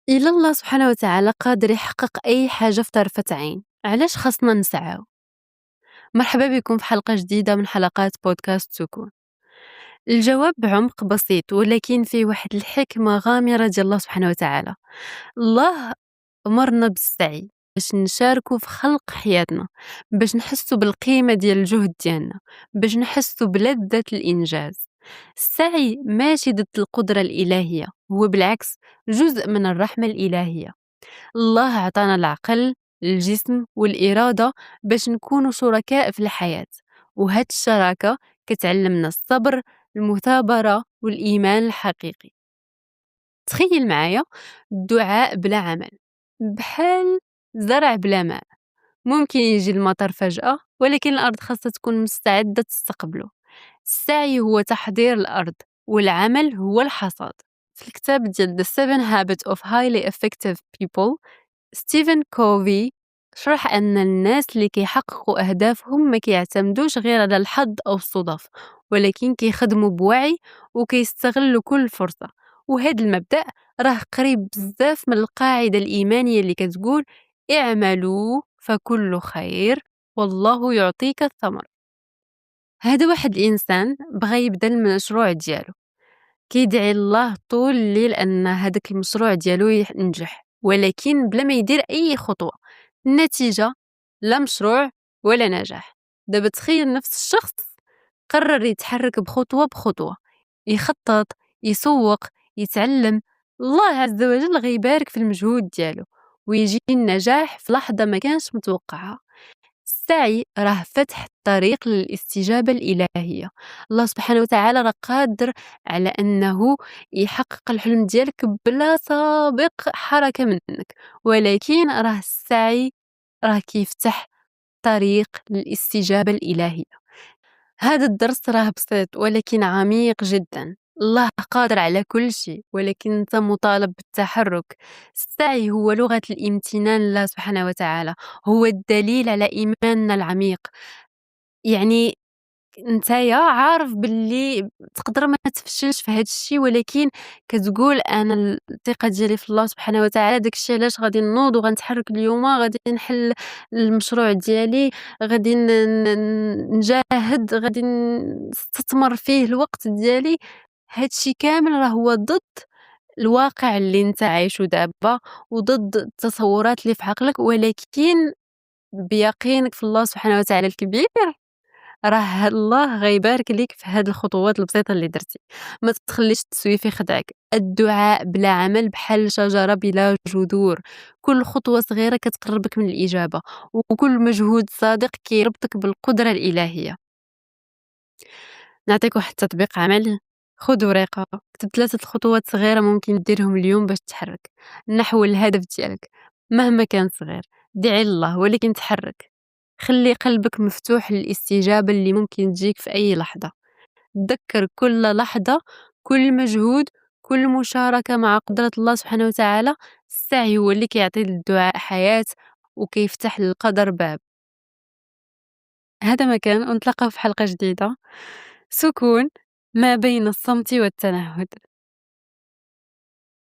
إلا الله سبحانه وتعالى قادر يحقق أي حاجة في طرفة عين، علاش خاصنا نسعاو؟ مرحبا بكم في حلقة جديدة من حلقات بودكاست سكون. الجواب بعمق بسيط ولكن فيه واحد الحكمة غامرة ديال الله سبحانه وتعالى. الله أمرنا بالسعي باش نشاركو في خلق حياتنا، باش نحسو بالقيمة ديال الجهد ديالنا، باش نحسو بلذة الإنجاز. السعي ماشي ضد القدرة الإلهية، هو بالعكس جزء من الرحمة الإلهية. الله عطانا العقل، الجسم والإرادة باش نكونوا شركاء في الحياة، وهاد الشراكة كتعلمنا الصبر، المثابرة والإيمان الحقيقي. تخيل معايا الدعاء بلا عمل بحال زرع بلا ماء، ممكن يجي المطر فجأة ولكن الأرض خاصها تكون مستعدة تستقبله. السعي هو تحضير الأرض والعمل هو الحصاد. في الكتاب ديال The 7 Habits of Highly Effective People، ستيفن كوفي شرح أن الناس اللي كيحققوا أهدافهم ما كيعتمدوش غير على الحظ أو الصدف، ولكن كيخدموا بوعي وكيستغلوا كل فرصة. وهذا المبدأ راه قريب بزاف من القاعدة الإيمانية اللي كتقول اعملوا فكل خير والله يعطيك الثمر. هذا واحد الإنسان بغى يبدا المشروع ديالو، كيدعي الله طول الليل أن هذاك المشروع ديالو ينجح، ولكن بلا ما يدير أي خطوة. النتيجة لا مشروع ولا نجاح. دابا تخيل نفس الشخص قرر يتحرك بخطوة بخطوة، يخطط، يسوق، يتعلم. الله عز وجل غيبارك في المجهود ديالو ويجي النجاح في لحظة ما كانش متوقعها. السعي راه فتح الطريق للاستجابة الإلهية. الله سبحانه وتعالى راه قادر على أنه يحقق الحلم ديالك بلا سابق حركة منك، ولكن راه السعي راه كيفتح طريق للاستجابة الإلهية. هذا الدرس راه بسيط ولكن عميق جدا. الله قادر على كل شيء ولكن أنت مطالب بالتحرك. السعي هو لغة الامتنان لله سبحانه وتعالى، هو الدليل على إيماننا العميق. يعني نتايا عارف باللي تقدر ما تفشلش في هذا الشيء، ولكن كتقول انا الثقه ديالي في الله سبحانه وتعالى، داكشي علاش غادي نوض وغنتحرك اليوم، غادي نحل المشروع ديالي، غادي نجاهد، غادي نستثمر فيه الوقت ديالي. هذا الشيء كامل راه هو ضد الواقع اللي انت عايشه دابا وضد التصورات اللي في عقلك، ولكن بيقينك في الله سبحانه وتعالى الكبير راه الله غيبارك ليك في هاد الخطوات البسيطة اللي درتي. ما تخليش التسويف يخدعك. الدعاء بلا عمل بحال شجرة بلا جذور، كل خطوة صغيرة كتقربك من الإجابة، وكل مجهود صادق كيربطك بالقدرة الإلهية. نعطيك واحد التطبيق عملي. خذ ورقة، كتب 3 خطوات صغيرة ممكن ديرهم اليوم باش تحرك نحو الهدف ديالك، مهما كان صغير. دعي الله ولكن تحرك. خلي قلبك مفتوح للاستجابة اللي ممكن تجيك في أي لحظة. تذكر كل لحظة، كل مجهود، كل مشاركة مع قدرة الله سبحانه وتعالى. السعي هو اللي كيعطي للدعاء حياة وكيفتح للقدر باب. هذا مكان، ونتلاقاو في حلقة جديدة. سكون ما بين الصمت والتنهد.